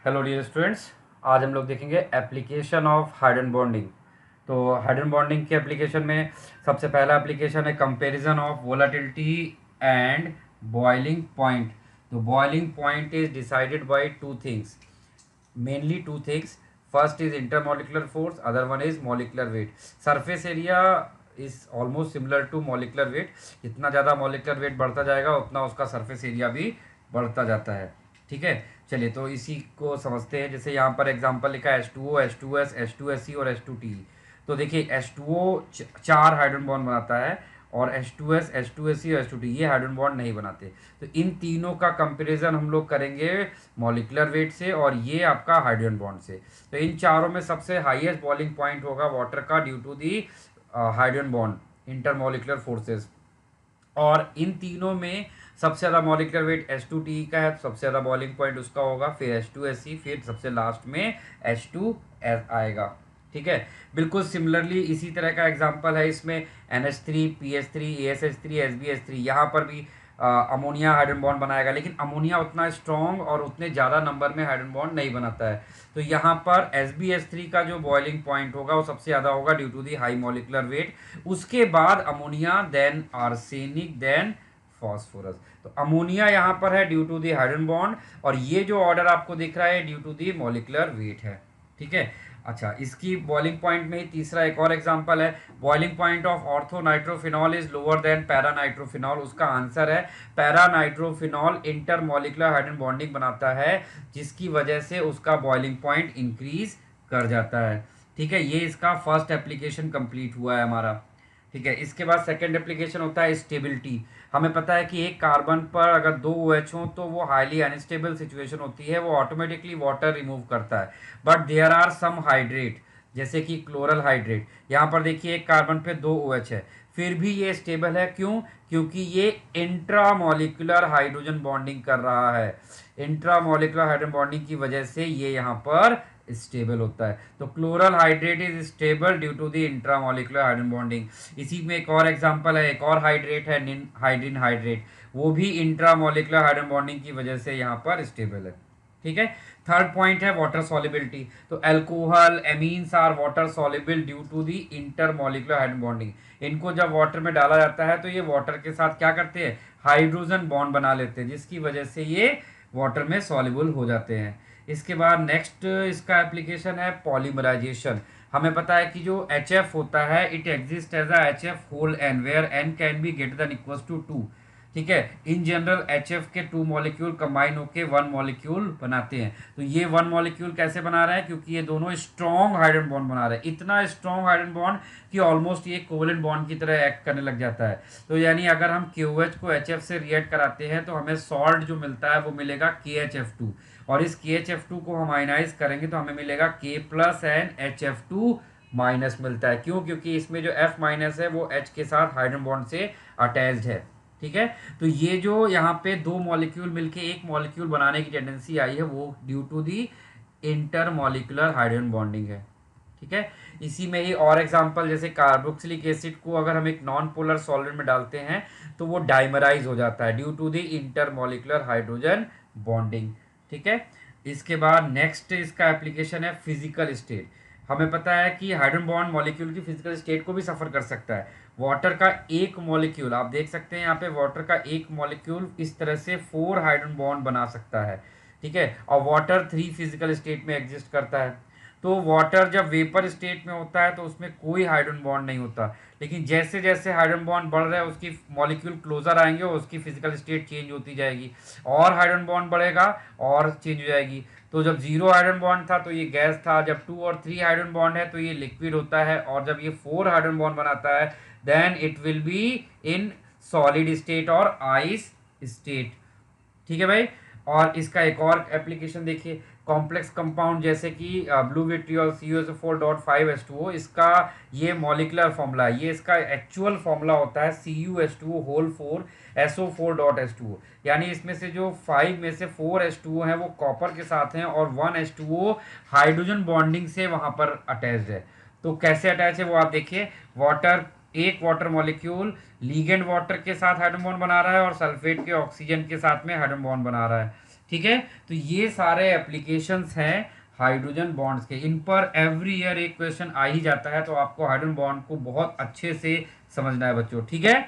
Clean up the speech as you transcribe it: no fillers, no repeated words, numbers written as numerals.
Hello dear students. आज हम लोग देखेंगे एप्लीकेशन ऑफ हाइड्रोजन बॉन्डिंग। तो हाइड्रोजन बॉन्डिंग के एप्लीकेशन में सबसे पहला एप्लीकेशन है comparison of volatility and boiling point. तो boiling point is decided by two things, mainly two things. First is intermolecular force, other one is molecular weight. Surface area is almost similar to molecular weight. जितना ज़्यादा molecular weight बढ़ता जाएगा उतना उसका surface area भी बढ़ता जाता है। ठीक है, चलिए तो इसी को समझते हैं। जैसे यहाँ पर एग्जांपल लिखा है H2O, H2S, H2SE और H2TE। तो देखिए H2O चार हाइड्रोजन बॉन्ड बनाता है और H2S, H2SE और H2TE ये हाइड्रोजन बॉन्ड नहीं बनाते। तो इन तीनों का कंपैरिजन हम लोग करेंगे मॉलिकुलर वेट से और ये आपका हाइड्रोजन बॉन्ड से। तो इन चारों में सबसे हाईएस्ट बॉइलिंग पॉइंट होगा वाटर का due to the hydrogen bond intermolecular forces. और इन तीनों में सबसे ज़्यादा मॉलिकुलर वेट H2TE का है, तो सबसे ज़्यादा बॉइलिंग पॉइंट उसका होगा, फिर H2SE, फिर सबसे लास्ट में H2S आएगा। ठीक है, बिल्कुल सिमिलरली इसी तरह का एग्जांपल है इसमें NH3, PH3, ASH3, SbH3। यहाँ पर भी अमोनिया हाइड्रोजन बॉन्ड बनाएगा, लेकिन अमोनिया उतना स्ट्रॉन्ग और उतने ज़्यादा नंबर में हाइड्रोजन बॉन्ड नहीं बनाता है। तो यहाँ पर SbH3 का जो बॉइलिंग पॉइंट होगा वो सबसे ज़्यादा होगा due to the high molecular weight. उसके बाद ammonia, then arsenic, then phosphorus. तो अमोनिया यहाँ पर है due to the hydrogen bond और ये जो ऑर्डर आपको दिख रहा है due to the molecular weight है। ठीक है, अच्छा इसकी बॉइलिंग पॉइंट में ही तीसरा एक और एग्जांपल है। Boiling point of ortho nitrophenol is lower than para nitrophenol. उसका आंसर है para nitrophenol inter molecular hydrogen bonding बनाता है, जिसकी वजह से उसका बॉइलिंग पॉइंट इंक्रीज कर जाता है। ठीक है, ये इसका फर्स्ट एप्लीकेशन कंप्लीट हुआ है हमारा। ठीक है, इसके बाद सेकंड एप्लीकेशन होता है स्टेबिलिटी। हमें पता है कि एक कार्बन पर अगर दो OH हो तो वो हाईली अनस्टेबल सिचुएशन होती है, वो ऑटोमेटिकली वाटर रिमूव करता है। But there are some hydrate, जैसे कि क्लोरल हाइड्रेट। यहाँ पर देखिए एक कार्बन पे दो OH है, फिर भी ये स्टेबल है। क्यों? क्योंकि ये इंट्रामोलिकुलर हाइड्रोजन बॉन्डिंग कर रहा है। इंट्रामोलिकुलर हाइड्रोजन बॉन्डिंग की वजह से ये यहाँ पर स्टेबल होता है। तो chloral hydrate is stable due to the intramolecular hydrogen bonding. इसी में एक और एग्जांपल है, एक और हाइड्रेट है हाइड्रिन हाइड्रेट, वो भी इंट्रामोलिकुलर हाइड्रोजन बॉन्डिंग की वजह से यहाँ पर स्टेबल है। ठीक है, थर्ड पॉइंट है वाटर सॉल्युबिलिटी। तो alcohol, amines are water soluble due to the intermolecular hydrogen bonding. इनको जब वाटर में डाला जाता है तो ये वाटर के साथ क्या करते हैं, हाइड्रोजन बॉन्ड बना लेते हैं, जिसकी वजह से ये वाटर में सॉल्युबल हो जाते हैं। इसके बाद नेक्स्ट इसका एप्लीकेशन है पॉलीमराइजेशन। हमें पता है कि जो HF होता है it exist as a HF whole N where n can be greater than equals to 2। ठीक है, इन जनरल HF के टू मॉलिक्यूल कंबाइन होकर वन मॉलिक्यूल बनाते हैं। तो ये वन मॉलिक्यूल कैसे बना रहा है, क्योंकि ये दोनों स्ट्रॉन्ग हाइड्रोजन बॉन्ड बना रहे हैं, इतना स्ट्रॉन्ग हाइड्रोजन बॉन्ड कि ऑलमोस्ट ये कोवेलेंट बॉन्ड की तरह एक्ट करने लग जाता है। तो यानी अगर हम KOH को HF से रिएक्ट कराते हैं तो हमें सॉल्ट जो मिलता है वो मिलेगा KHF2, और इस KHF2 को हम आयनाइज करेंगे तो हमें मिलेगा K plus and HF2 minus मिलता है। क्यों? क्योंकि इसमें जो F माइनस है वो H के साथ हाइड्रोजन बॉन्ड से अटैच्ड है। ठीक है, तो ये जो यहाँ पे दो मॉलिक्यूल मिलके एक मॉलिक्यूल बनाने की टेंडेंसी आई है वो due to the intermolecular hydrogen bonding है। ठीक है, इसी में ही और एग्जांपल, जैसे कार्बोक्सिलिक एसिड को अगर हम एक नॉन पोलर सॉल्वेंट में डालते हैं तो वो डाइमराइज हो जाता है due to the intermolecular hydrogen bonding. ठीक है, इसके बाद नेक्स्ट इसका एप्लीकेशन है फिजिकल स्टेट। हमें पता है कि हाइड्रोजन बॉन्ड मॉलिक्यूल की फिजिकल स्टेट को भी सफर कर सकता है। वाटर का एक मॉलिक्यूल, आप देख सकते हैं यहाँ पे वाटर का एक मॉलिक्यूल इस तरह से 4 हाइड्रोजन बॉन्ड बना सकता है। ठीक है, और वाटर 3 फिजिकल स्टेट में एग्जिस्ट करता है। तो वाटर जब वेपर स्टेट में होता है तो उसमें कोई हाइड्रोजन बॉन्ड नहीं होता, लेकिन जैसे जैसे हाइड्रोजन बॉन्ड बढ़ रहा है उसकी मॉलिक्यूल क्लोजर आएंगे और उसकी फिजिकल स्टेट चेंज होती जाएगी, और हाइड्रोजन बॉन्ड बढ़ेगा और चेंज हो जाएगी। तो जब 0 हाइड्रोजन बॉन्ड था तो ये गैस था, जब 2 और 3 हाइड्रोजन बॉन्ड है तो ये लिक्विड होता है, और जब ये 4 हाइड्रोजन बॉन्ड बनाता है then it will be in solid state और आइस स्टेट। ठीक है भाई, और इसका एक और एप्लीकेशन देखिए, कॉम्प्लेक्स कंपाउंड जैसे कि ब्लू विट्रियल CuSO4.5H2O, इसका ये मॉलिकुलर फॉर्मूला है, ये इसका एक्चुअल फॉर्मूला होता है CuH2O होल 4 SO4.H2O। यानी इसमें से जो 5 में से 4 H2O हैं वो कॉपर के साथ हैं और 1 H2O हाइड्रोजन बॉन्डिंग से वहाँ पर अटैच्ड है। तो कैसे अटैच है वो आप देखिए, वाटर, एक वाटर मॉलिक्यूल लीगेंड वाटर के साथ हाइड्रोजन बॉन्ड बना रहा है और सल्फेट के ऑक्सीजन के साथ में हाइड्रोजन बॉन्ड बना रहा है। ठीक है। तो ये सारे एप्लीकेशंस हैं हाइड्रोजन बॉन्ड्स के, इन पर एवरी ईयर एक क्वेश्चन आ ही जाता है, तो आपको हाइड्रोजन बॉन्ड को बहुत अच्छे से समझना है बच्चों, ठीक है।